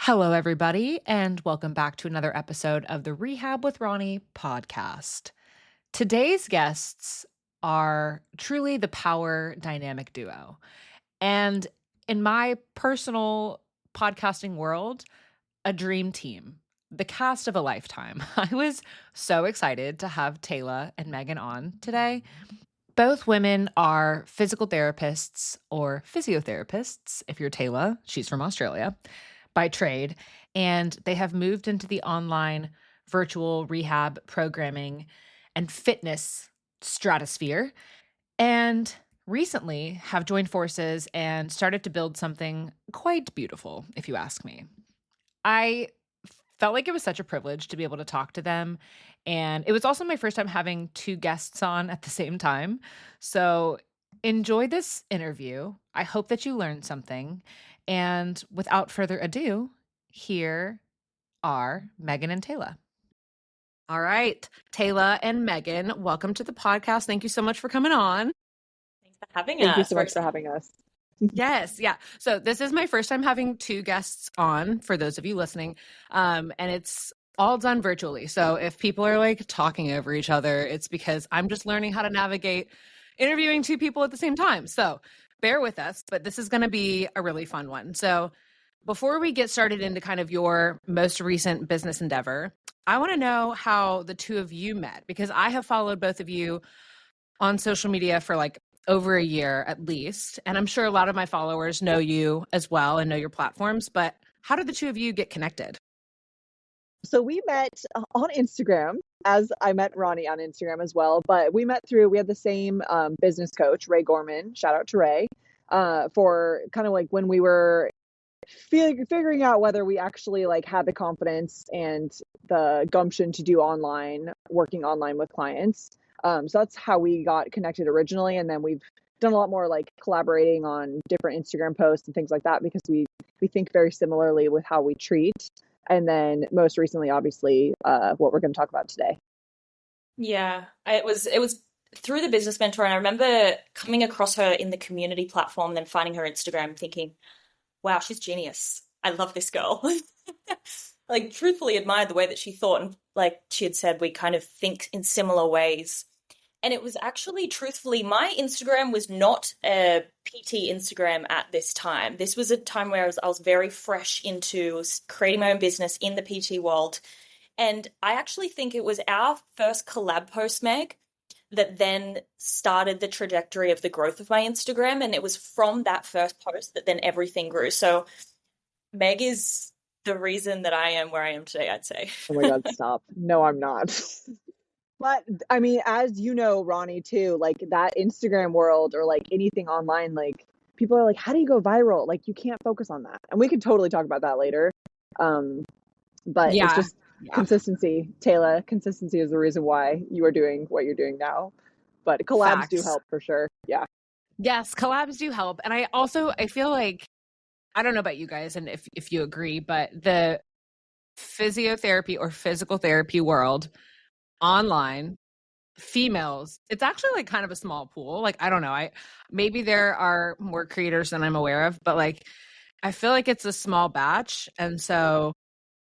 Hello, everybody, and welcome back to another episode of the Rehab with Ronnie podcast. Today's guests are truly the power dynamic duo. And in my personal podcasting world, a dream team, the cast of a lifetime. I was so excited to have Tayla and Meghan on today. Both women are physical therapists or physiotherapists. If you're Tayla, she's from Australia by trade, and they have moved into the online virtual rehab programming and fitness stratosphere, and recently have joined forces and started to build something quite beautiful, if you ask me. I felt like it was such a privilege to be able to talk to them. And it was also my first time having two guests on at the same time. So enjoy this interview. I hope that you learned something. And without further ado, here are Meghan and Tayla. All right, Tayla and Meghan, welcome to the podcast. Thank you so much for coming on. Thanks for having Thank us. you so much for having us. Yes, yeah. So this is my first time having two guests on, for those of you listening, and it's all done virtually. So if people are like talking over each other, it's because I'm just learning how to navigate interviewing two people at the same time. So bear with us, but this is going to be a really fun one. So before we get started into kind of your most recent business endeavor, I want to know how the two of you met, because I have followed both of you on social media for like over a year at least. And I'm sure a lot of my followers know you as well and know your platforms, but how did the two of you get connected? So we met on Instagram, as I met Ronnie on Instagram as well. But we had the same business coach, Ray Gorman, shout out to Ray, for kind of like when we were figuring out whether we actually like had the confidence and the gumption to do working online with clients. So that's how we got connected originally. And then we've done a lot more like collaborating on different Instagram posts and things like that because we think very similarly with how we treat. And then most recently, obviously, what we're going to talk about today. Yeah, it was through the business mentor, and I remember coming across her in the community platform, and then finding her Instagram, thinking, "Wow, she's genius. I love this girl." Like, truthfully admired the way that she thought, and like she had said, we kind of think in similar ways. And it was actually, truthfully, my Instagram was not a PT Instagram at this time. This was a time where I was very fresh into creating my own business in the PT world. And I actually think it was our first collab post, Meg, that then started the trajectory of the growth of my Instagram. And it was from that first post that then everything grew. So Meg is the reason that I am where I am today, I'd say. Oh my God, stop. No, I'm not. But I mean, as you know, Ronnie, too, like that Instagram world or like anything online, like people are like, how do you go viral? Like you can't focus on that. And we could totally talk about that later. But it's just consistency. Tayla, consistency is the reason why you are doing what you're doing now. But collabs do help for sure. Yeah. Yes, collabs do help. And I feel like, I don't know about you guys and if you agree, but the physiotherapy or physical therapy world online, females, it's actually like kind of a small pool. Like, I don't know. Maybe there are more creators than I'm aware of, but like, I feel like it's a small batch. And so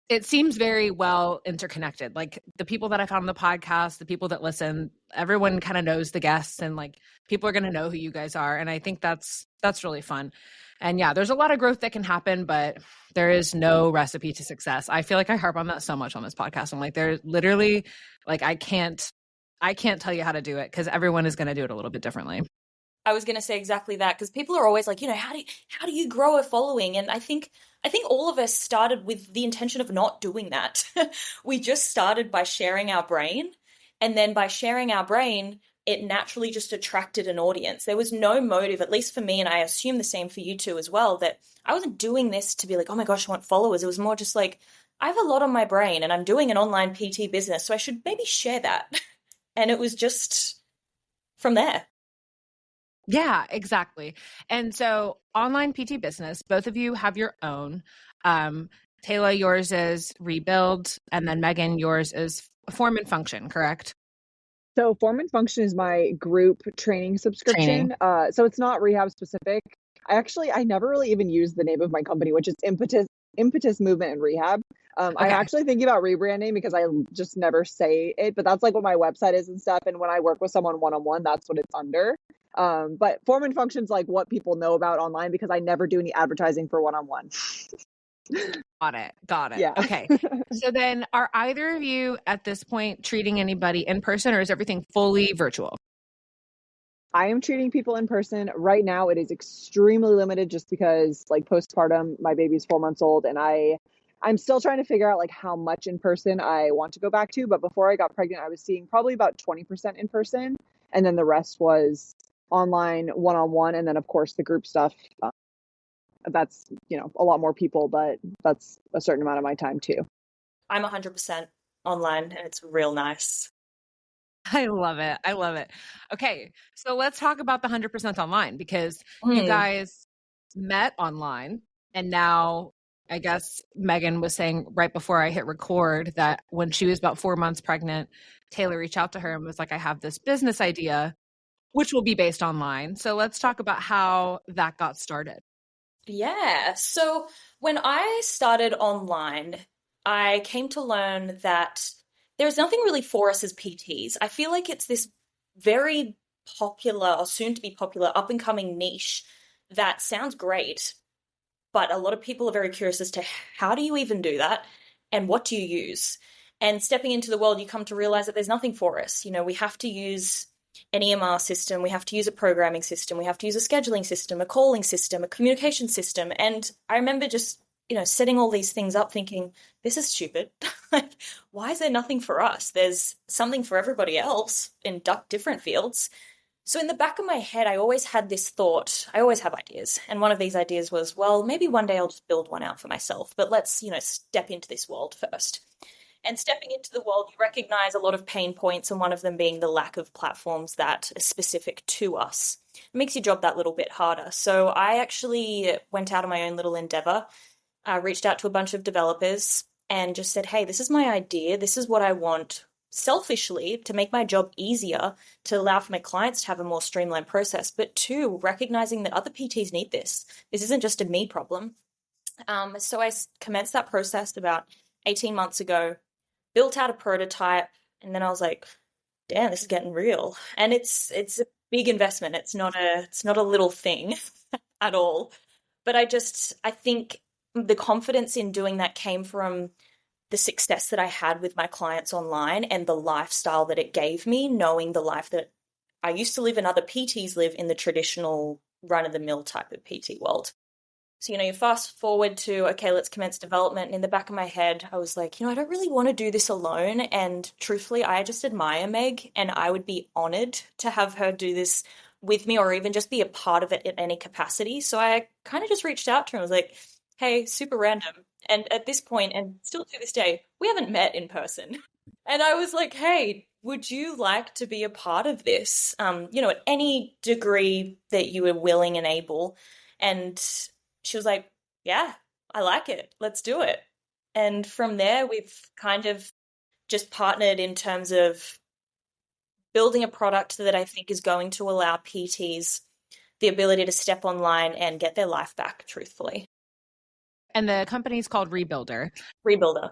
it seems very well interconnected. Like the people that I found on the podcast, the people that listen, everyone kind of knows the guests and like people are going to know who you guys are. And I think that's really fun. And yeah, there's a lot of growth that can happen, but there is no recipe to success. I feel like I harp on that so much on this podcast. I'm like, there's literally like, I can't tell you how to do it because everyone is going to do it a little bit differently. I was going to say exactly that because people are always like, how do you grow a following? And I think all of us started with the intention of not doing that. We just started by sharing our brain. And then by sharing our brain, it naturally just attracted an audience. There was no motive, at least for me, and I assume the same for you too as well, that I wasn't doing this to be like, oh my gosh, I want followers. It was more just like, I have a lot on my brain and I'm doing an online PT business, so I should maybe share that. And it was just from there. Yeah, exactly. And so online PT business, both of you have your own. Tayla, yours is Rebuild, and then Meghan, yours is Form and Function, correct? So Form and Function is my group training subscription. So it's not rehab specific. I never really even used the name of my company, which is Impetus Impetus Movement and Rehab. I'm Okay. actually thinking about rebranding because I just never say it, but that's like what my website is and stuff. And when I work with someone one-on-one, that's what it's under. But form and function's like what people know about online because I never do any advertising for one-on-one. Got it. Got it. Yeah. Okay. So then are either of you at this point treating anybody in person, or is everything fully virtual? I am treating people in person right now. It is extremely limited just because like postpartum, my baby's 4 months old and I'm still trying to figure out like how much in person I want to go back to. But before I got pregnant, I was seeing probably about 20% in person. And then the rest was online, one-on-one. And then of course the group stuff, that's, a lot more people, but that's a certain amount of my time too. I'm 100% online and it's real nice. I love it. I love it. Okay. So let's talk about the 100% online, because you Mm. guys met online, and now I guess Meghan was saying right before I hit record that when she was about 4 months pregnant, Taylor reached out to her and was like, I have this business idea, which will be based online. So let's talk about how that got started. Yeah. So when I started online, I came to learn that there's nothing really for us as PTs. I feel like it's this very popular or soon to be popular up and coming niche that sounds great, but a lot of people are very curious as to how do you even do that and what do you use? And stepping into the world, you come to realize that there's nothing for us. We have to use an EMR system, we have to use a programming system, we have to use a scheduling system, a calling system, a communication system. And I remember just, setting all these things up thinking, this is stupid. Like, why is there nothing for us? There's something for everybody else in different fields. So in the back of my head, I always had this thought. I always have ideas. And one of these ideas was, well, maybe one day I'll just build one out for myself, but let's, step into this world first. And stepping into the world, you recognize a lot of pain points, and one of them being the lack of platforms that are specific to us. It makes your job that little bit harder. So I actually went out on my own little endeavor. I reached out to a bunch of developers and just said, hey, this is my idea. This is what I want selfishly to make my job easier, to allow for my clients to have a more streamlined process, but two, recognizing that other PTs need this. This isn't just a me problem. So I commenced that process about 18 months ago, built out a prototype, and then I was like, damn, this is getting real. And it's a big investment. It's not a little thing at all. But I think the confidence in doing that came from the success that I had with my clients online and the lifestyle that it gave me, knowing the life that I used to live and other PTs live in the traditional run-of-the-mill type of PT world. So, you fast forward to, okay, let's commence development. And in the back of my head, I was like, I don't really want to do this alone. And truthfully, I just admire Meg, and I would be honored to have her do this with me or even just be a part of it in any capacity. So I kind of just reached out to her and was like, hey, super random. And at this point, and still to this day, we haven't met in person. And I was like, hey, would you like to be a part of this? At any degree that you were willing and able. And she was like, yeah, I like it. Let's do it. And from there, we've kind of just partnered in terms of building a product that I think is going to allow PTs the ability to step online and get their life back, truthfully. And the company's called Rebuilder. Rebuilder.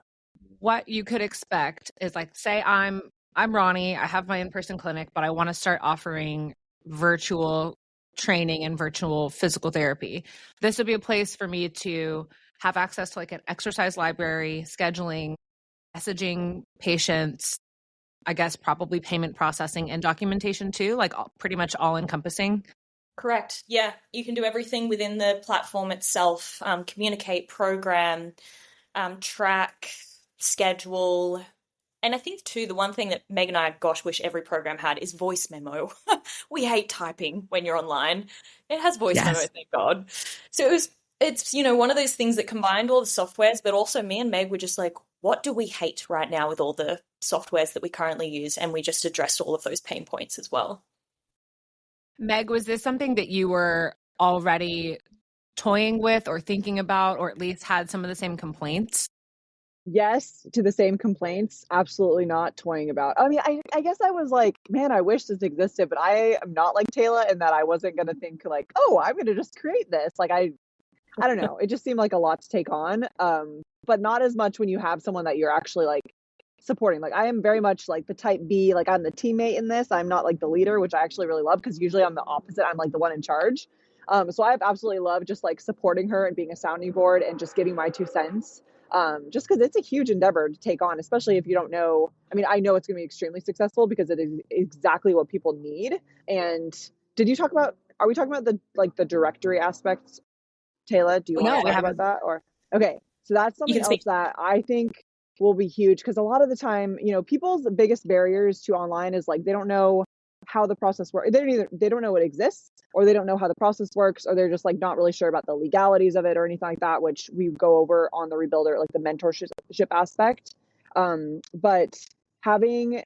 What you could expect is, like, say I'm Ronnie, I have my in-person clinic, but I want to start offering virtual training and virtual physical therapy. This would be a place for me to have access to like an exercise library, scheduling, messaging patients, I guess probably payment processing and documentation too, like pretty much all encompassing. Correct. Yeah, you can do everything within the platform itself, communicate, program, track, schedule. And I think too, the one thing that Meg and I, gosh, wish every program had is voice memo. We hate typing when you're online. It has voice memo, thank God. So it's one of those things that combined all the softwares, but also me and Meg were just like, what do we hate right now with all the softwares that we currently use? And we just addressed all of those pain points as well. Meg, was this something that you were already toying with or thinking about, or at least had some of the same complaints? Yes, to the same complaints. Absolutely not toying about. I mean, I guess I was like, man, I wish this existed, but I am not like Tayla in that I wasn't going to think like, oh, I'm going to just create this. Like I I don't know. It just seemed like a lot to take on. But not as much when you have someone that you're actually like supporting. Like I am very much like the type B, like I'm the teammate in this. I'm not like the leader, which I actually really love because usually I'm the opposite. I'm like the one in charge. So I've absolutely loved just like supporting her and being a sounding board and just giving my 2 cents. Just because it's a huge endeavor to take on, especially if you don't know. I mean, I know it's going to be extremely successful because it is exactly what people need. And did you talk about? Are we talking about the like the directory aspects, Tayla? Do you Oh, want yeah, to we talk about haven't. that? Or okay, so that's You something can else speak. that I think will be huge because a lot of the time, people's biggest barriers to online is like they don't know how the process works. They don't know it exists, or they don't know how the process works, or they're just like not really sure about the legalities of it or anything like that, which we go over on the Rebuilder, like the mentorship aspect. But having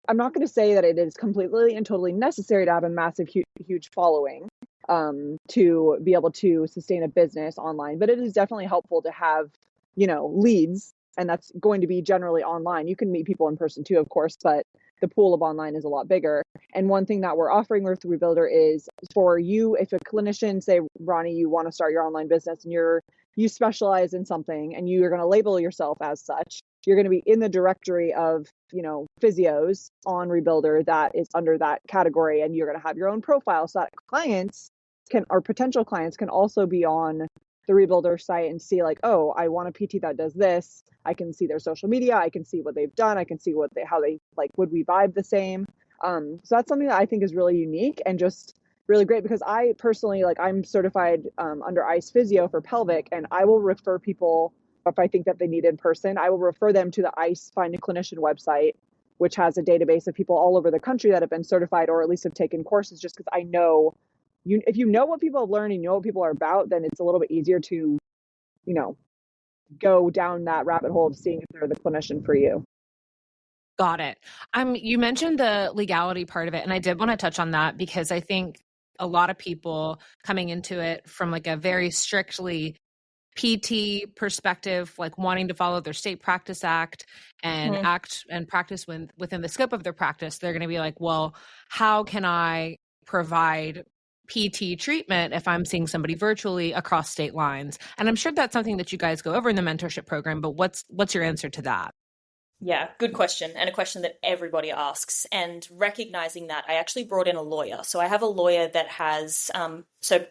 I'm not going to say that it is completely and totally necessary to have a massive, huge following to be able to sustain a business online, but it is definitely helpful to have, leads, and that's going to be generally online. You can meet people in person too, of course, but the pool of online is a lot bigger. And one thing that we're offering with Rebuilder is for you, if a clinician, say, Ronnie, you want to start your online business and you specialize in something and you're going to label yourself as such, you're going to be in the directory of physios on Rebuilder that is under that category, and you're going to have your own profile so that clients can, or potential clients can also be on the Rebuilder site and see like, oh, I want a PT that does this. I can see their social media, I can see what they've done, I can see how they like, would we vibe the same. So that's something that I think is really unique and just really great because I personally, like, I'm certified under ICE Physio for pelvic, and I will refer people if I think that they need in person. I will refer them to the ICE Find a Clinician website, which has a database of people all over the country that have been certified or at least have taken courses, just because I know if you know what people have learned and you know what people are about, then it's a little bit easier to, you know, go down that rabbit hole of seeing if they're the clinician for you. Got it. You mentioned the legality part of it, and I did want to touch on that because I think a lot of people coming into it from like a very strictly PT perspective, like wanting to follow their state practice act and Mhm. act and practice within the scope of their practice, they're going to be like, well, how can I provide PT treatment if I'm seeing somebody virtually across state lines? And I'm sure that's something that you guys go over in the mentorship program, but what's your answer to that? Yeah, good question, and a question that everybody asks. And recognizing that, I actually brought in a lawyer. So I have a lawyer that has, so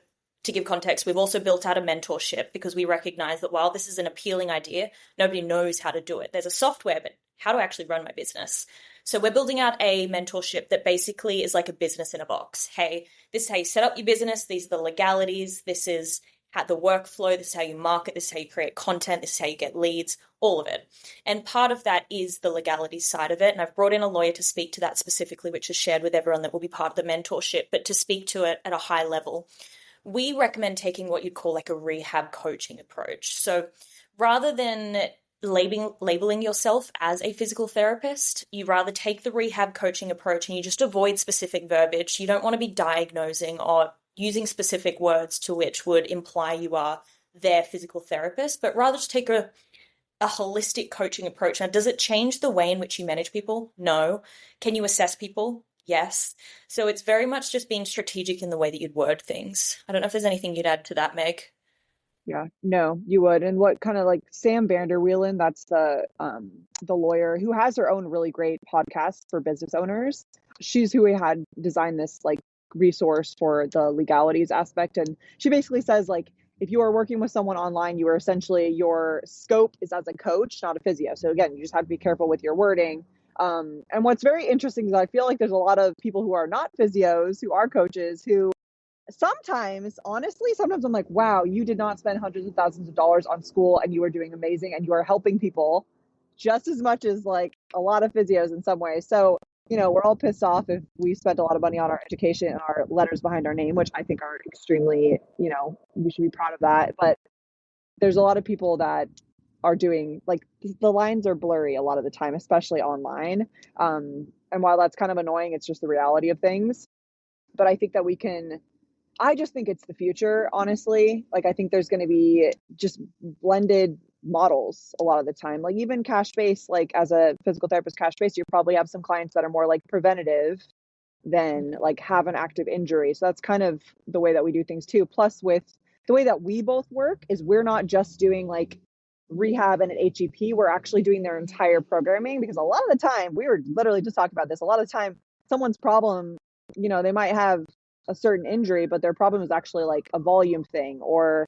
to give context, we've also built out a mentorship because we recognize that while this is an appealing idea, nobody knows how to do it. There's a software, but how to actually run my business. So we're building out a mentorship that basically is like a business in a box. Hey, this is how you set up your business. These are the legalities. This is how the workflow. This is how you market. This is how you create content. This is how you get leads, all of it. And part of that is the legalities side of it. And I've brought in a lawyer to speak to that specifically, which is shared with everyone that will be part of the mentorship. But to speak to it at a high level, we recommend taking what you'd call like a rehab coaching approach. So rather than labeling yourself as a physical therapist, you rather take the rehab coaching approach and you just avoid specific verbiage. You don't want to be diagnosing or using specific words to which would imply you are their physical therapist, but rather just take a holistic coaching approach. Now, does it change the way in which you manage people? No. Can you assess people? Yes. So it's very much just being strategic in the way that you'd word things. I don't know if there's anything you'd add to that, Meg. Yeah, no, you would. And what kind of like Sam Vanderwielen, that's the lawyer who has her own really great podcast for business owners. She's who we had designed this like resource for the legalities aspect. And she basically says like if you are working with someone online, you are essentially your scope is as a coach, not a physio. So again, you just have to be careful with your wording. And what's very interesting is I feel like there's a lot of people who are not physios, who are coaches, who sometimes, honestly, sometimes I'm like, wow, you did not spend hundreds of thousands of dollars on school and you are doing amazing and you are helping people just as much as like a lot of physios in some ways. So, we're all pissed off if we spent a lot of money on our education and our letters behind our name, which I think are extremely, we should be proud of that. But there's a lot of people that are doing like the lines are blurry a lot of the time, especially online. And while that's kind of annoying, it's just the reality of things. But I think that I just think it's the future, honestly. Like, I think there's going to be just blended models a lot of the time. Like, even cash based, like, as a physical therapist, cash based, you probably have some clients that are more like preventative than like have an active injury. So that's kind of the way that we do things too. Plus, with the way that we both work is we're not just doing like rehab and an HEP, we're actually doing their entire programming, because a lot of the time, we were literally just talking about this, a lot of the time someone's problem, they might have a certain injury, but their problem is actually like a volume thing, or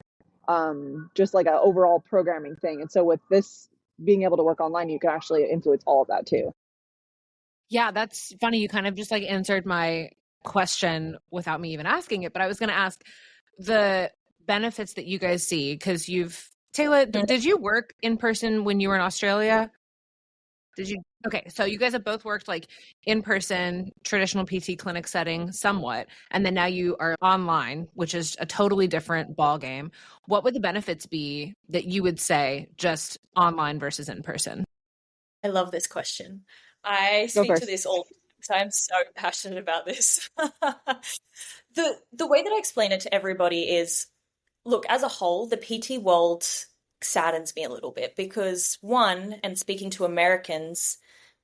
just like an overall programming thing. And so with this being able to work online, you can actually influence all of that too. Yeah, that's funny. You kind of just like answered my question without me even asking it, but I was going to ask the benefits that you guys see, because Tayla, did you work in person when you were in Australia? Did you? Okay, so you guys have both worked like in person, traditional PT clinic setting somewhat, and then now you are online, which is a totally different ball game. What would the benefits be that you would say just online versus in person? I love this question. I Go speak to first. this all because I'm so passionate about this. The way that I explain it to everybody is, look, as a whole, the PT world saddens me a little bit because one, and speaking to Americans,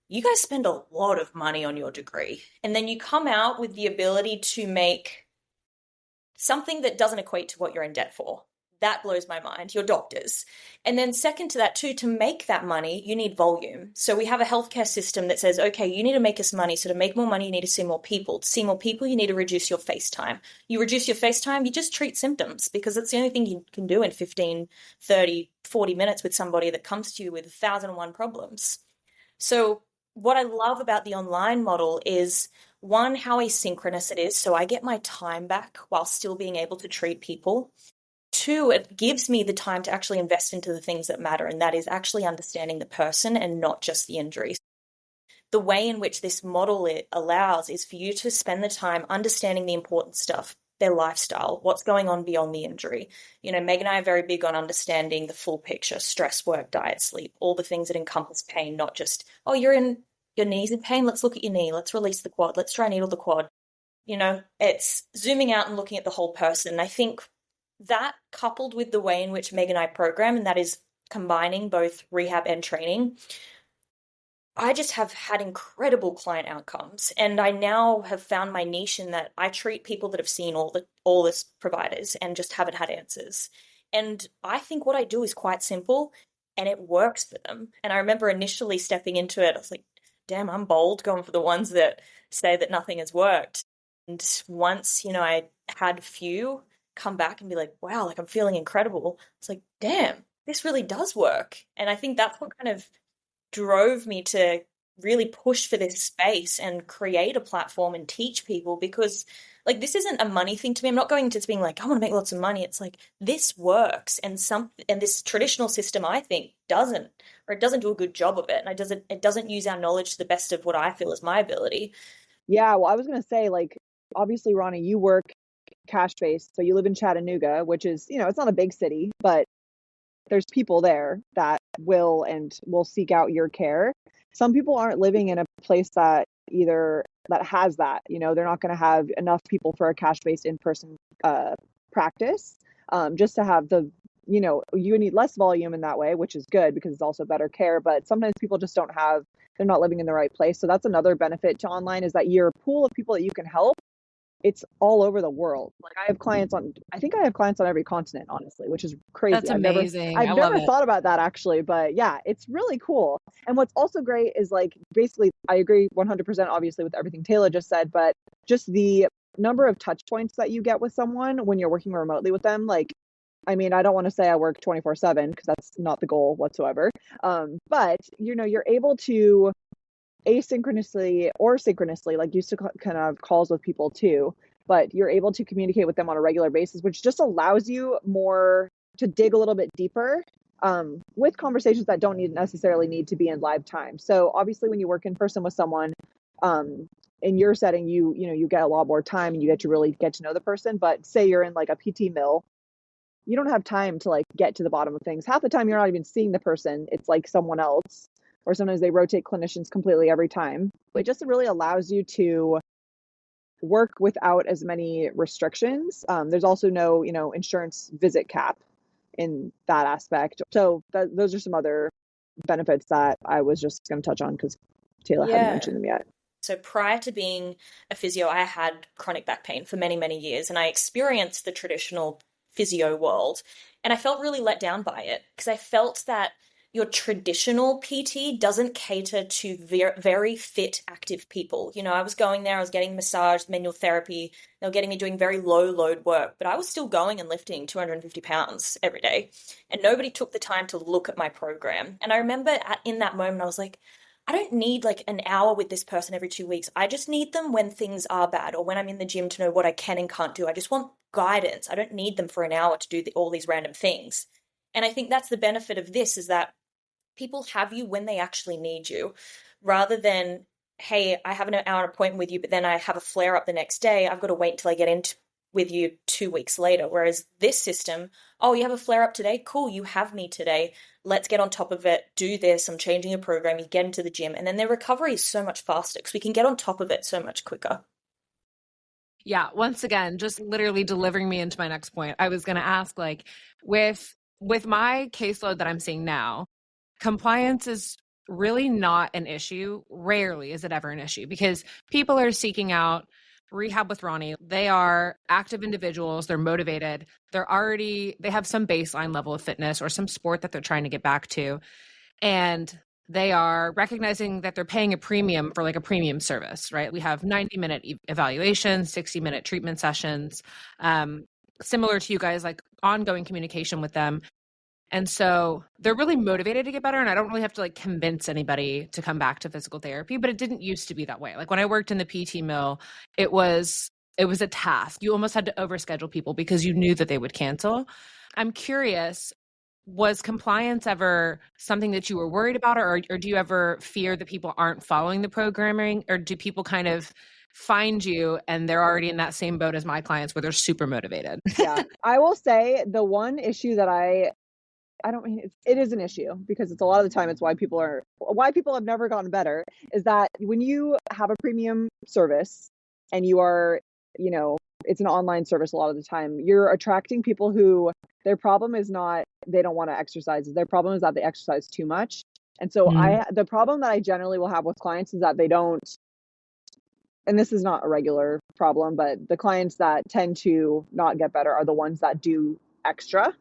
you guys spend a lot of money on your degree, and then you come out with the ability to make something that doesn't equate to what you're in debt for. That blows my mind. You're doctors. And then, second to that, too, to make that money, you need volume. So, we have a healthcare system that says, okay, you need to make us money. So, to make more money, you need to see more people. To see more people, you need to reduce your face time. You reduce your face time, you just treat symptoms because it's the only thing you can do in 15, 30, 40 minutes with somebody that comes to you with 1,001 problems. So, what I love about the online model is one, how asynchronous it is. So, I get my time back while still being able to treat people. Two, it gives me the time to actually invest into the things that matter, and that is actually understanding the person and not just the injuries. The way in which this model it allows is for you to spend the time understanding the important stuff, their lifestyle, what's going on beyond the injury. Meg and I are very big on understanding the full picture: stress, work, diet, sleep, all the things that encompass pain, not just, oh, your knee's in pain, let's look at your knee, let's release the quad, let's try needle the quad. It's zooming out and looking at the whole person. I think that, coupled with the way in which Meg and I program, and that is combining both rehab and training, I just have had incredible client outcomes. And I now have found my niche in that I treat people that have seen all this providers and just haven't had answers. And I think what I do is quite simple and it works for them. And I remember initially stepping into it, I was like, damn, I'm bold going for the ones that say that nothing has worked. And once, I had a few come back and be like, wow, like I'm feeling incredible. It's like, damn, this really does work. And I think that's what kind of drove me to really push for this space and create a platform and teach people, because like this isn't a money thing to me. I'm not going to being like, I want to make lots of money. It's like this works, and this traditional system I think doesn't, or it doesn't do a good job of it. And it doesn't use our knowledge to the best of what I feel is my ability. Yeah, well, I was going to say, like, obviously, Ronnie, you work cash based. So you live in Chattanooga, which is, it's not a big city, but there's people there that will seek out your care. Some people aren't living in a place that has that, they're not going to have enough people for a cash based in-person practice, just to have you need less volume in that way, which is good because it's also better care. But sometimes people just they're not living in the right place. So that's another benefit to online, is that your pool of people that you can help, it's all over the world. Like I think I have clients on every continent, honestly, which is crazy. That's amazing. I've I love never it. thought about that actually, but yeah, it's really cool. And what's also great is, like, basically I agree 100% obviously with everything Tayla just said, but just the number of touch points that you get with someone when you're working remotely with them. Like, I mean, I don't want to say I work 24/7 because that's not the goal whatsoever. But you're able to asynchronously or synchronously, like, used to kind of calls with people too, but you're able to communicate with them on a regular basis, which just allows you more to dig a little bit deeper, with conversations that don't necessarily need to be in live time. So obviously when you work in person with someone, in your setting, you get a lot more time and you get to really get to know the person. But say you're in like a PT mill, you don't have time to like get to the bottom of things. Half the time you're not even seeing the person. It's like someone else, or sometimes they rotate clinicians completely every time. It just really allows you to work without as many restrictions. There's also no, insurance visit cap in that aspect. So those are some other benefits that I was just going to touch on because Tayla hadn't Yeah. mentioned them yet. So prior to being a physio, I had chronic back pain for many, many years, and I experienced the traditional physio world. And I felt really let down by it because I felt that your traditional PT doesn't cater to very fit, active people. You know, I was going there, I was getting massage, manual therapy. They were getting me doing very low load work, but I was still going and lifting 250 pounds every day. And nobody took the time to look at my program. And I remember in that moment, I was like, I don't need like an hour with this person every 2 weeks. I just need them when things are bad or when I'm in the gym to know what I can and can't do. I just want guidance. I don't need them for an hour to do all these random things. And I think that's the benefit of this is that people have you when they actually need you rather than, hey, I have an hour appointment with you, but then I have a flare up the next day. I've got to wait until I get in with you 2 weeks later. Whereas this system, oh, you have a flare up today? Cool, you have me today. Let's get on top of it. Do this. I'm changing your program. You get into the gym. And then their recovery is so much faster because we can get on top of it so much quicker. Yeah, once again, just literally delivering me into my next point. I was going to ask, like, with my caseload that I'm seeing now, compliance is really not an issue. Rarely is it ever an issue because people are seeking out Rehab with Ronnie. They are active individuals, they're motivated, they have some baseline level of fitness or some sport that they're trying to get back to. And they are recognizing that they're paying a premium for like a premium service, right? We have 90-minute evaluations, 60-minute treatment sessions, similar to you guys, like ongoing communication with them. And so they're really motivated to get better. And I don't really have to like convince anybody to come back to physical therapy, but it didn't used to be that way. Like when I worked in the PT mill, it was a task. You almost had to overschedule people because you knew that they would cancel. I'm curious, was compliance ever something that you were worried about, or do you ever fear that people aren't following the programming, or do people kind of find you and they're already in that same boat as my clients where they're super motivated? Yeah, I will say the one issue that I don't mean it is an issue because it's a lot of the time it's why people have never gotten better is that when you have a premium service and you are, you know, it's an online service a lot of the time, you're attracting people who their problem is not they don't want to exercise. Their problem is that they exercise too much. And so the problem that I generally will have with clients is that they don't, and this is not a regular problem, but the clients that tend to not get better are the ones that do extra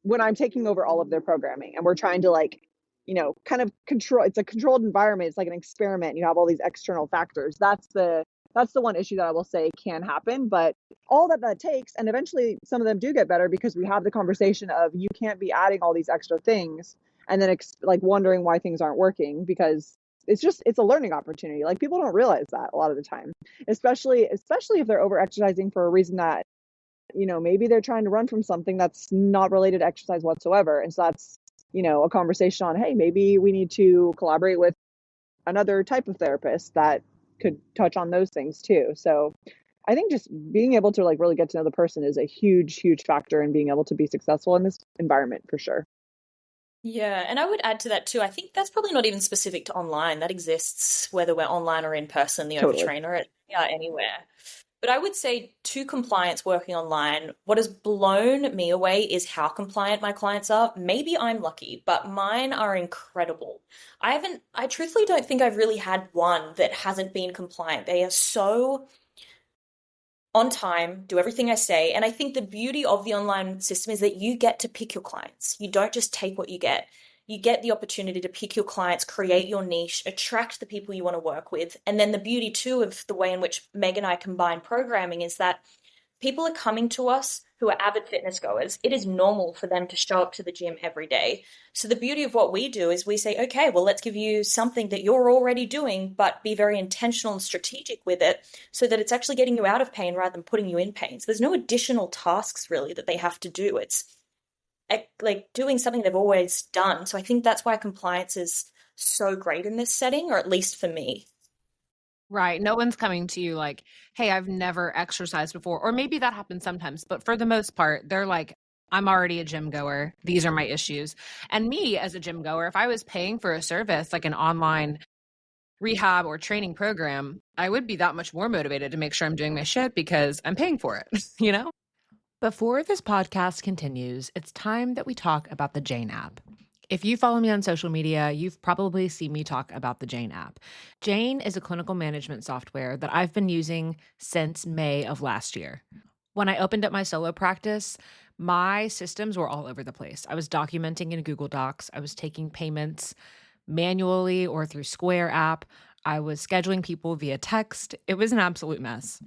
when I'm taking over all of their programming and we're trying to like, you know, kind of control, it's a controlled environment. It's like an experiment. You have all these external factors. That's the one issue that I will say can happen, but all that takes, and eventually some of them do get better because we have the conversation of you can't be adding all these extra things and then like wondering why things aren't working because it's a learning opportunity. Like people don't realize that a lot of the time, especially if they're over exercising for a reason that, you know, maybe they're trying to run from something that's not related to exercise whatsoever. And so that's, you know, a conversation on, hey, maybe we need to collaborate with another type of therapist that could touch on those things too. So I think just being able to like really get to know the person is a huge, huge factor in being able to be successful in this environment for sure. Yeah, and I would add to that too. I think that's probably not even specific to online. That exists whether we're online or in person, the Totally. overtrainer, yeah, anywhere. But I would say to compliance working online, what has blown me away is how compliant my clients are. Maybe I'm lucky, but mine are incredible. I truthfully don't think I've really had one that hasn't been compliant. They are so on time, do everything I say. And I think the beauty of the online system is that you get to pick your clients. You don't just take what you get. You get the opportunity to pick your clients, create your niche, attract the people you want to work with. And then the beauty too of the way in which Meg and I combine programming is that people are coming to us who are avid fitness goers. It is normal for them to show up to the gym every day. So the beauty of what we do is we say, okay, well, let's give you something that you're already doing, but be very intentional and strategic with it so that it's actually getting you out of pain rather than putting you in pain. So there's no additional tasks really that they have to do. It's like doing something they've always done. So I think that's why compliance is so great in this setting, or at least for me. Right. No one's coming to you like, hey, I've never exercised before. Or maybe that happens sometimes, but for the most part, they're like, I'm already a gym goer. These are my issues. And me as a gym goer, if I was paying for a service like an online rehab or training program, I would be that much more motivated to make sure I'm doing my shit because I'm paying for it, you know? Before this podcast continues, it's time that we talk about the Jane app. If you follow me on social media, you've probably seen me talk about the Jane app. Jane is a clinical management software that I've been using since May of last year. When I opened up my solo practice, My systems were all over the place. I was documenting in Google Docs. I was taking payments manually or through Square app. I was scheduling people via text. It was an absolute mess.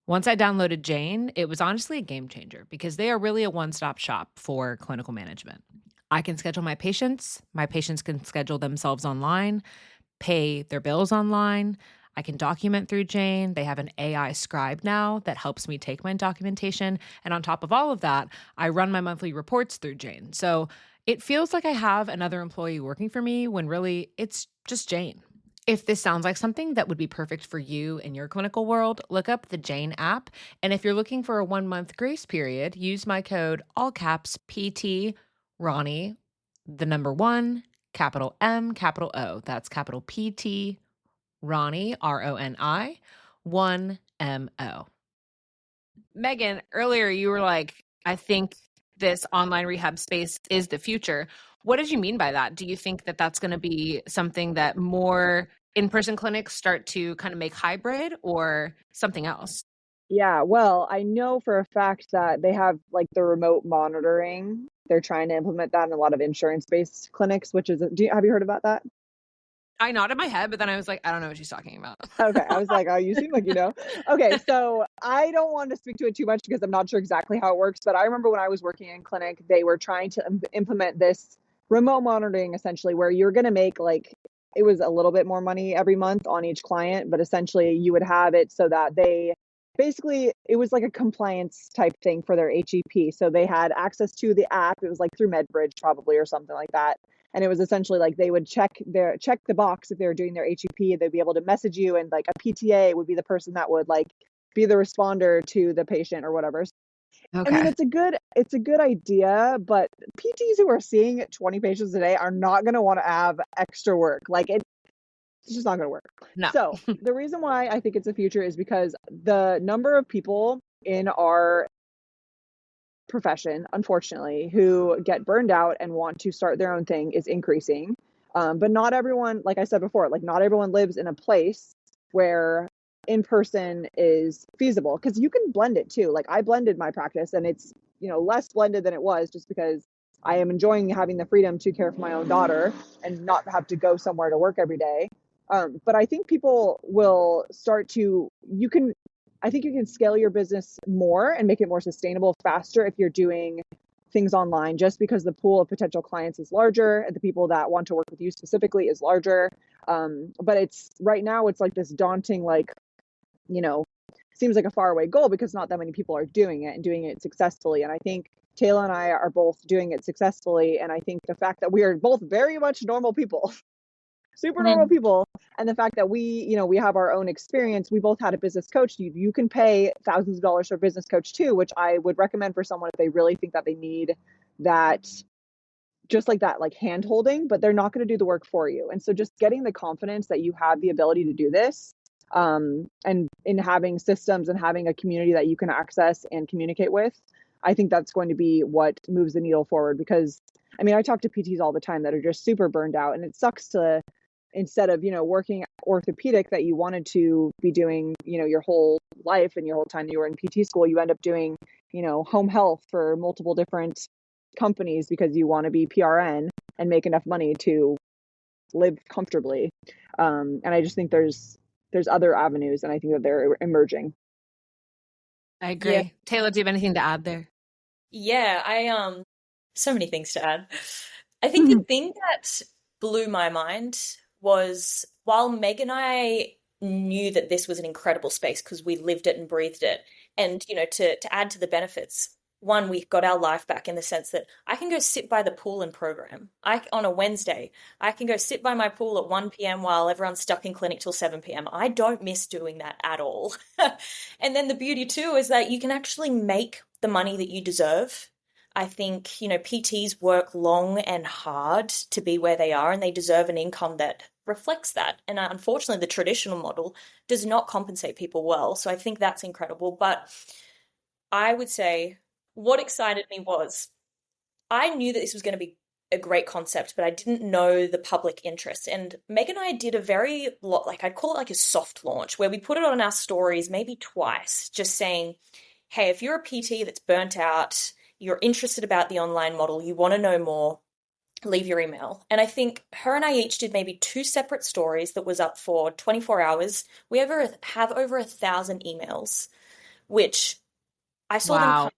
Once I downloaded Jane, it was honestly a game changer because they are really a one-stop shop for clinical management. I can schedule my patients can schedule themselves online, pay their bills online. I can document through Jane. They have an AI scribe now that helps me take my documentation. And on top of all of that, I run my monthly reports through Jane. So it feels like I have another employee working for me when really it's just Jane. If this sounds like something that would be perfect for you in your clinical world, look up the Jane app. And if you're looking for a 1 month grace period, use my code all caps PT Ronnie, the number one, capital M, capital O. That's capital PT Ronnie, RONI, 1MO. Megan, earlier you were like, I think this online rehab space is the future. What did you mean by that? Do you think that that's going to be something that more in-person clinics start to kind of make hybrid or something else? Yeah, well, I know for a fact that they have like the remote monitoring. They're trying to implement that in a lot of insurance-based clinics, which is, have you heard about that? I nodded my head, but then I was like, I don't know what she's talking about. Okay, I was like, oh, you seem like you know. Okay, so I don't want to speak to it too much because I'm not sure exactly how it works, but I remember when I was working in clinic, they were trying to implement this remote monitoring essentially where you're going to make like it was a little bit more money every month on each client, but essentially you would have it so that they basically it was like a compliance type thing for their HEP. So they had access to the app. It was like through MedBridge probably or something like that, and it was essentially like they would check the box if they were doing their HEP. They'd be able to message you, and like a PTA would be the person that would like be the responder to the patient or whatever. I mean, Okay. it's a good idea, but PTs who are seeing 20 patients a day are not going to want to have extra work. Like it's just not going to work. No. So the reason why I think it's a future is because the number of people in our profession, unfortunately, who get burned out and want to start their own thing is increasing. But not everyone, like I said before, like not everyone lives in a place where in person is feasible because you can blend it too. Like I blended my practice and it's, less blended than it was just because I am enjoying having the freedom to care for my own daughter and not have to go somewhere to work every day. But I think people will start to, I think you can scale your business more and make it more sustainable faster if you're doing things online, just because the pool of potential clients is larger and the people that want to work with you specifically is larger. But it's right now it's like this daunting, like, you know, seems like a faraway goal because not that many people are doing it and doing it successfully. And I think Tayla and I are both doing it successfully. And I think the fact that we are both very much normal people, super normal Mhm. people, and the fact that we have our own experience. We both had a business coach. You can pay thousands of dollars for a business coach too, which I would recommend for someone if they really think that they need that, just like that, like hand holding, but they're not going to do the work for you. And so just getting the confidence that you have the ability to do this, and in having systems and having a community that you can access and communicate with, I think that's going to be what moves the needle forward. Because I mean, I talk to PTs all the time that are just super burned out, and it sucks to, instead of working orthopedic that you wanted to be doing your whole life and your whole time that you were in PT school, you end up doing home health for multiple different companies because you want to be PRN and make enough money to live comfortably. And I just think there's other avenues, and I think that they're emerging. I Yeah. agree. Taylor, do you have anything to add there? Yeah, so many things to add. I think the thing that blew my mind was while Meg and I knew that this was an incredible space because we lived it and breathed it, and to add to the benefits, one, we got our life back in the sense that I can go sit by the pool and program. On a Wednesday, I can go sit by my pool at 1 p.m. while everyone's stuck in clinic till 7 p.m. I don't miss doing that at all. And then the beauty too is that you can actually make the money that you deserve. I think, PTs work long and hard to be where they are, and they deserve an income that reflects that. And unfortunately, the traditional model does not compensate people well. So I think that's incredible. But I would say what excited me was I knew that this was going to be a great concept, but I didn't know the public interest. And Meg and I did a very, like, I'd call it like a soft launch where we put it on our stories maybe twice, just saying, hey, if you're a PT that's burnt out, you're interested about the online model, you want to know more, leave your email. And I think her and I each did maybe two separate stories that was up for 24 hours. We have over 1,000 emails, which I saw them Wow. come.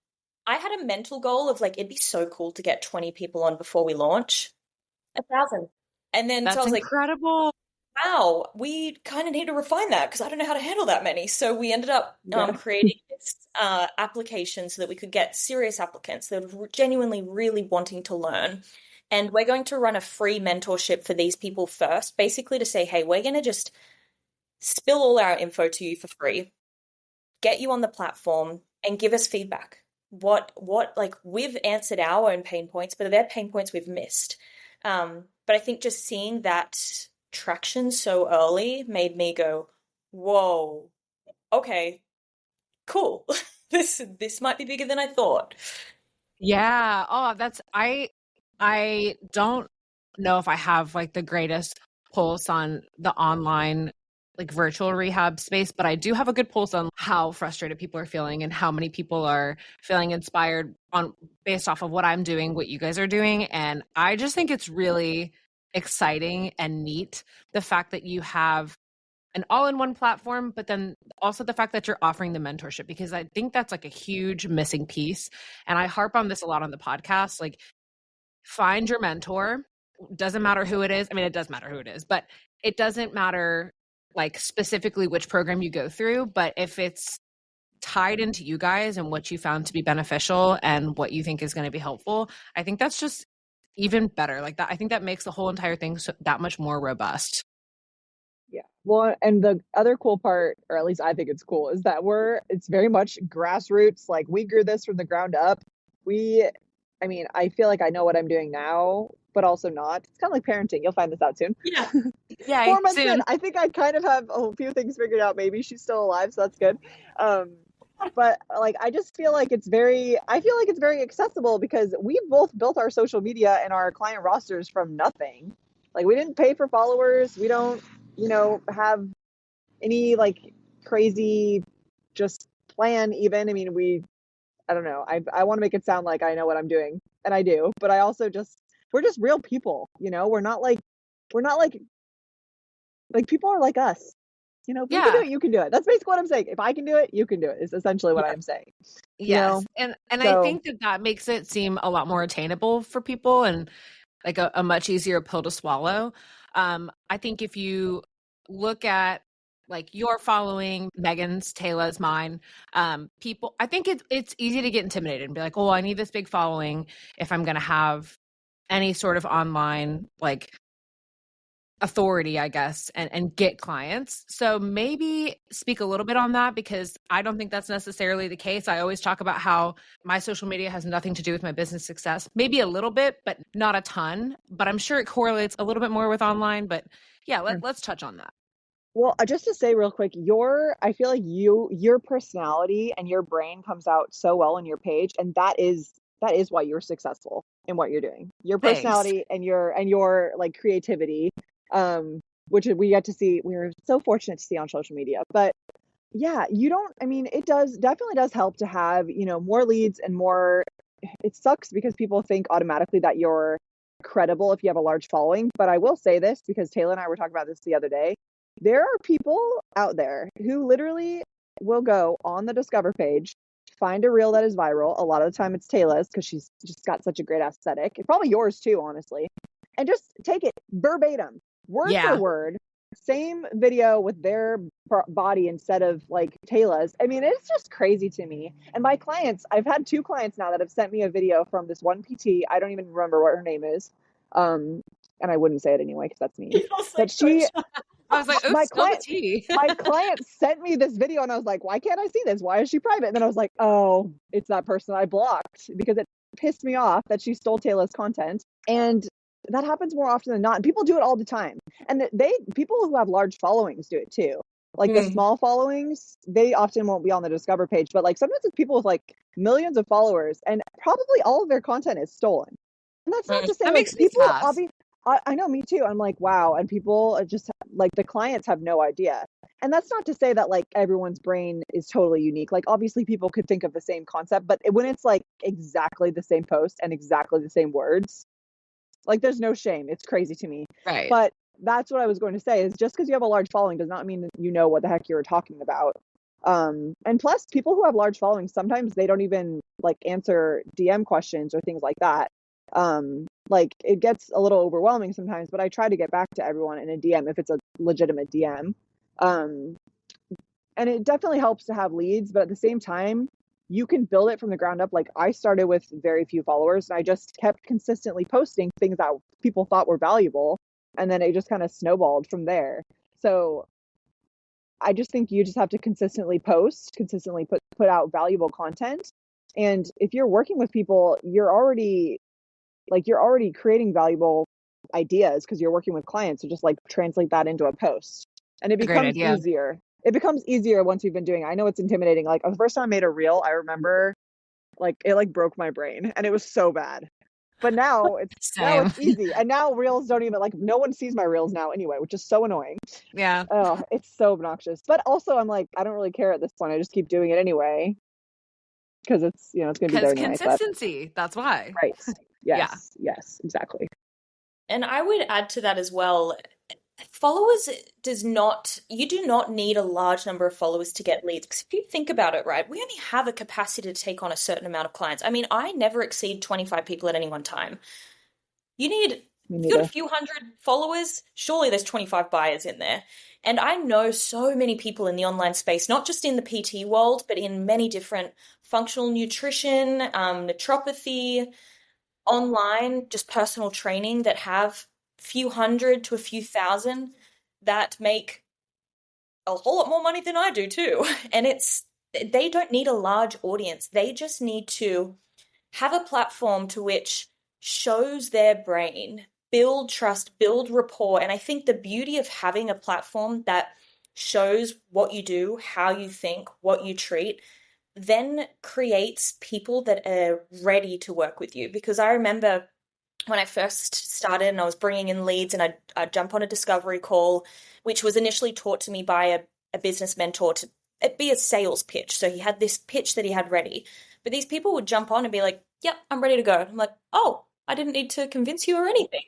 I had a mental goal of like, it'd be so cool to get 20 people on before we launch. 1,000. And then so I That's was like, incredible. wow, we kind of need to refine that because I don't know how to handle that many. So we ended up Yeah. creating this application so that we could get serious applicants that were genuinely really wanting to learn. And we're going to run a free mentorship for these people first, basically to say, hey, we're going to just spill all our info to you for free, get you on the platform, and give us feedback. Like we've answered our own pain points, but they're pain points we've missed. But I think just seeing that traction so early made me go, whoa, okay, cool. This might be bigger than I thought. Yeah. Oh, I don't know if I have like the greatest pulse on the online like virtual rehab space, but I do have a good pulse on how frustrated people are feeling and how many people are feeling inspired on based off of what I'm doing, what you guys are doing. And I just think it's really exciting and neat the fact that you have an all-in-one platform, but then also the fact that you're offering the mentorship, because I think that's like a huge missing piece. And I harp on this a lot on the podcast. Like, find your mentor. Doesn't matter who it is. I mean, it does matter who it is, but it doesn't matter like specifically which program you go through. But if it's tied into you guys and what you found to be beneficial and what you think is going to be helpful, I think that's just even better. Like that, I think that makes the whole entire thing that much more robust. Yeah. Well, and the other cool part, or at least I think it's cool, is that it's very much grassroots. Like we grew this from the ground up. I mean, I feel like I know what I'm doing now, but also not. It's kind of like parenting. You'll find this out soon. Yeah. Yay, 4 months in, soon. I think I kind of have a few things figured out. Maybe she's still alive, so that's good. Um, but like, I just feel like I feel like it's very accessible because we've both built our social media and our client rosters from nothing. Like we didn't pay for followers. We don't, have any like crazy just plan even. I mean, I don't know. I want to make it sound like I know what I'm doing, and I do, but I also we're just real people, we're not like people are like us. If we can do Yeah. it, you can do it. That's basically what I'm saying. If I can do it, you can do it. Is essentially what Yeah. I'm saying. You know? Yes. And I So think that makes it seem a lot more attainable for people and like a much easier pill to swallow. I think if you look at like your following, Megan's, Tayla's, mine, people, I think it's easy to get intimidated and be like, oh, I need this big following if I'm going to have any sort of online like authority, I guess, and get clients. So maybe speak a little bit on that because I don't think that's necessarily the case. I always talk about how my social media has nothing to do with my business success. Maybe a little bit, but not a ton. But I'm sure it correlates a little bit more with online. But yeah, let's touch on that. well, just to say real quick, I feel like your personality and your brain comes out so well in your page, and that is why you're successful in what you're doing. Your Thanks. personality and your like creativity, which we get to see. We're so fortunate to see on social media. But yeah, you don't. I mean, it definitely does help to have more leads and more. It sucks because people think automatically that you're credible if you have a large following. But I will say this because Taylor and I were talking about this the other day. There are people out there who literally will go on the Discover page, find a reel that is viral. A lot of the time it's Taylor's because she's just got such a great aesthetic. And probably yours too, honestly. And just take it verbatim, word for Yeah. word, same video with their body instead of like Taylor's. I mean, it's just crazy to me. And my clients, I've had two clients now that have sent me a video from this one PT. I don't even remember what her name is. And I wouldn't say it anyway because that's mean. I was But like, don't she I was like, oops, my spilled the client tea. my client sent me this video and I was like, why can't I see this? Why is she private? And then I was like, oh, it's that person I blocked because it pissed me off that she stole Taylor's content. And that happens more often than not. And people do it all the time. And people who have large followings do it too. Like the Mm. small followings, they often won't be on the Discover page, but like sometimes it's people with like millions of followers and probably all of their content is stolen. And that's not Mm. to say That like makes me people sad. obviously I know, me too. I'm like, wow. And people are just like the clients have no idea. And that's not to say that like everyone's brain is totally unique. Like obviously people could think of the same concept, but when it's like exactly the same post and exactly the same words, like there's no shame. It's crazy to me. Right. But that's what I was going to say is just because you have a large following does not mean that you know what the heck you're talking about. And plus people who have large followings, sometimes they don't even like answer DM questions or things like that. Like it gets a little overwhelming sometimes, but I try to get back to everyone in a DM if it's a legitimate DM. Um, and it definitely helps to have leads, but at the same time, you can build it from the ground up. Like I started with very few followers and I just kept consistently posting things that people thought were valuable. And then it just kind of snowballed from there. So I just think you just have to consistently post, consistently put out valuable content. And if you're working with people, you're already creating valuable ideas because you're working with clients. So just like translate that into a post. And it A great becomes idea. easier. It becomes easier once you've been doing it. I know it's intimidating. Like the first time I made a reel, I remember like it like broke my brain and it was so bad. But now Same. it's easy. And now reels don't even like no one sees my reels now anyway, which is so annoying. Yeah. Oh, it's so obnoxious. But also I'm like, I don't really care at this point. I just keep doing it anyway. Because it's it's gonna be there Because anyway. But consistency, that's why. right. Yeah. Yes, exactly. And I would add to that as well. Followers you do not need a large number of followers to get leads. Because if you think about it, right, we only have a capacity to take on a certain amount of clients. I mean, I never exceed 25 people at any one time. If you got a few hundred followers, surely there's 25 buyers in there. And I know so many people in the online space, not just in the PT world, but in many different functional nutrition, naturopathy, online, just personal training that have a few hundred to a few thousand that make a whole lot more money than I do too. And they don't need a large audience. They just need to have a platform to which shows their brain, build trust, build rapport. And I think the beauty of having a platform that shows what you do, how you think, what you treat, then creates people that are ready to work with you. Because I remember when I first started and I was bringing in leads and I'd jump on a discovery call, which was initially taught to me by a business mentor to be a sales pitch. So he had this pitch that he had ready. But these people would jump on and be like, yep, I'm ready to go. I'm like, oh, I didn't need to convince you or anything.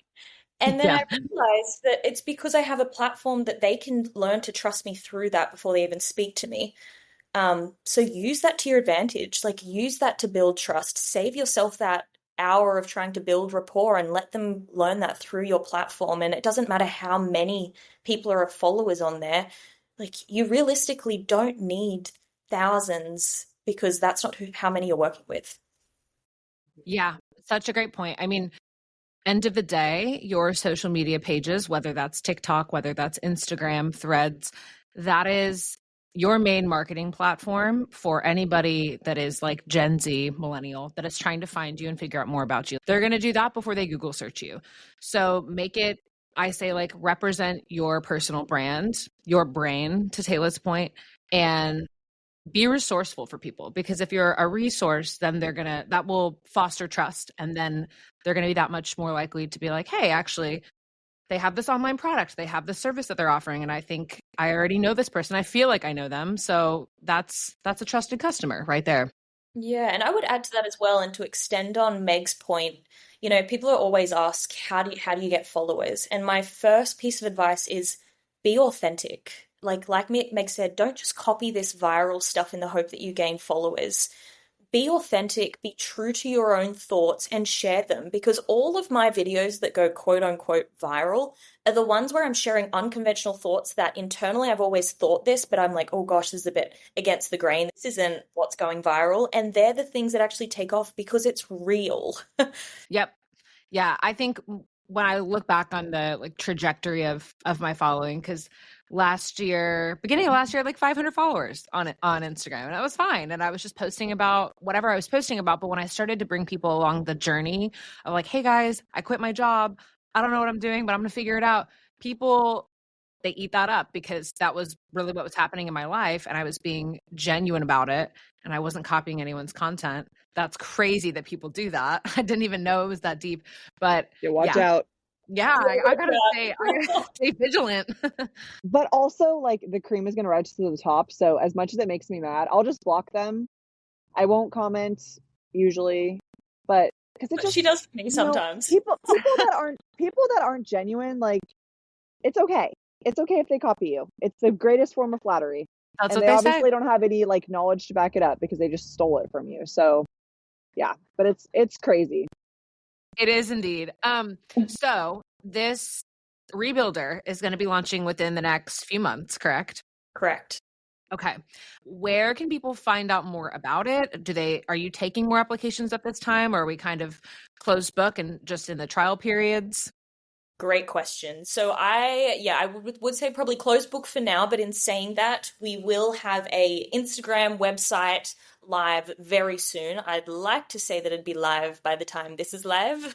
And then Yeah. I realized that it's because I have a platform that they can learn to trust me through that before they even speak to me. So use that to your advantage. Like use that to build trust. Save yourself that hour of trying to build rapport and let them learn that through your platform. And it doesn't matter how many people are followers on there. Like you realistically don't need thousands because that's not how many you're working with. Yeah. Such a great point. I mean, end of the day, your social media pages, whether that's TikTok, whether that's Instagram, Threads, that is your main marketing platform for anybody that is like Gen Z, millennial, that is trying to find you and figure out more about you. They're going to do that before they Google search you. So make it, I say, like represent your personal brand, your brain, to Tayla's point, and be resourceful for people, because if you're a resource, then that will foster trust, and then they're going to be that much more likely to be like, hey, actually they have this online product, they have this service that they're offering, and I think I already know this person, I feel like I know them, so that's a trusted customer right there. Yeah, and I would add to that as well, and to extend on Meg's point, people are always asked, how do you get followers? And my first piece of advice is be authentic. Like Meg said, don't just copy this viral stuff in the hope that you gain followers. Be authentic, be true to your own thoughts and share them, because all of my videos that go quote unquote viral are the ones where I'm sharing unconventional thoughts that internally I've always thought this, but I'm like, oh gosh, this is a bit against the grain. This isn't what's going viral. And they're the things that actually take off because it's real. Yep. Yeah, I think when I look back on the like trajectory of my following, because beginning of last year, I had like 500 followers on Instagram, and that was fine. And I was just posting about whatever I was posting about. But when I started to bring people along the journey of like, hey guys, I quit my job, I don't know what I'm doing, but I'm gonna figure it out. People, they eat that up because that was really what was happening in my life, and I was being genuine about it, and I wasn't copying anyone's content. That's crazy that people do that. I didn't even know it was that deep, but Yeah, watch yeah, out. Yeah, I gotta stay vigilant. But also, like, the cream is gonna rise to the top, so as much as it makes me mad, I'll just block them. I won't comment usually, but because it She just, does for me sometimes. people that aren't genuine, like, it's okay. It's okay if they copy you. It's the greatest form of flattery. That's And what they they say. obviously don't have any like knowledge to back it up because they just stole it from you. So yeah, but it's crazy. It is indeed. So this rebuilder is going to be launching within the next few months, correct? Correct. Okay. Where can people find out more about it? Are you taking more applications at this time, or are we kind of closed book and just in the trial periods? Great question. So I would say probably closed book for now, but in saying that, we will have a Instagram website live very soon. I'd like to say that it'd be live by the time this is live.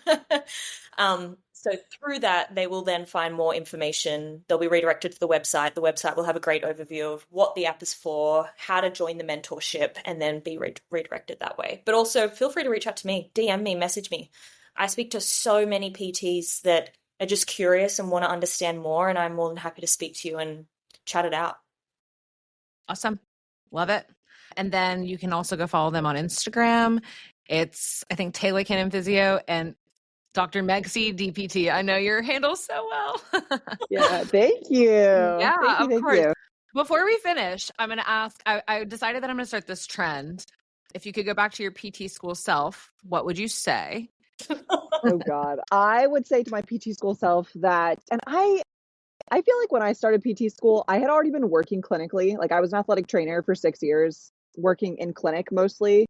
So through that, they will then find more information. They'll be redirected to the website. The website will have a great overview of what the app is for, how to join the mentorship, and then be redirected that way. But also feel free to reach out to me, DM me, message me. I speak to so many PTs that are just curious and want to understand more, and I'm more than happy to speak to you and chat it out. Awesome. Love it. And then you can also go follow them on Instagram. It's, I think, Tayla Cannon Physio and Dr. Megsi DPT. I know your handle so well. Yeah, thank you. Yeah, Thank you, of thank course. you. Before we finish, I'm going to ask, I decided that I'm going to start this trend. If you could go back to your PT school self, what would you say? Oh God. I would say to my PT school self that, and I feel like when I started PT school, I had already been working clinically. Like I was an athletic trainer for 6 years, working in clinic mostly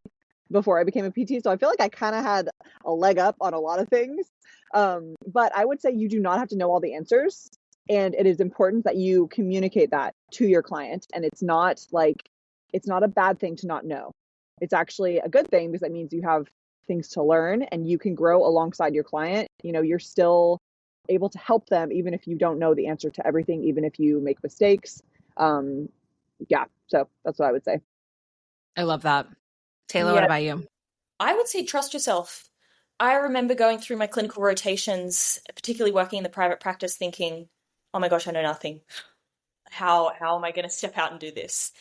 before I became a PT. So I feel like I kind of had a leg up on a lot of things. But I would say you do not have to know all the answers. And it is important that you communicate that to your client. And it's not a bad thing to not know. It's actually a good thing because that means you have things to learn and you can grow alongside your client. You know, you're still able to help them even if you don't know the answer to everything, even if you make mistakes. Yeah, so that's what I would say. I love that. Tayla, what Yeah, about you? I would say trust yourself. I remember going through my clinical rotations, particularly working in the private practice, thinking, "Oh my gosh, I know nothing. How am I going to step out and do this?"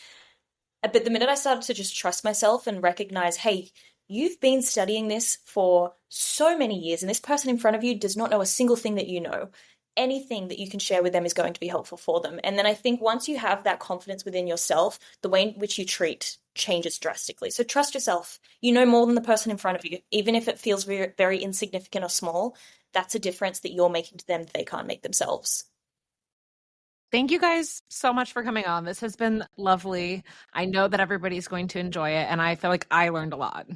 But the minute I started to just trust myself and recognize, hey, you've been studying this for so many years, and this person in front of you does not know a single thing that you know. Anything that you can share with them is going to be helpful for them. And then I think once you have that confidence within yourself, the way in which you treat changes drastically. So trust yourself. You know more than the person in front of you, even if it feels very, very insignificant or small. That's a difference that you're making to them that they can't make themselves. Thank you guys so much for coming on. This has been lovely. I know that everybody's going to enjoy it, and I feel like I learned a lot.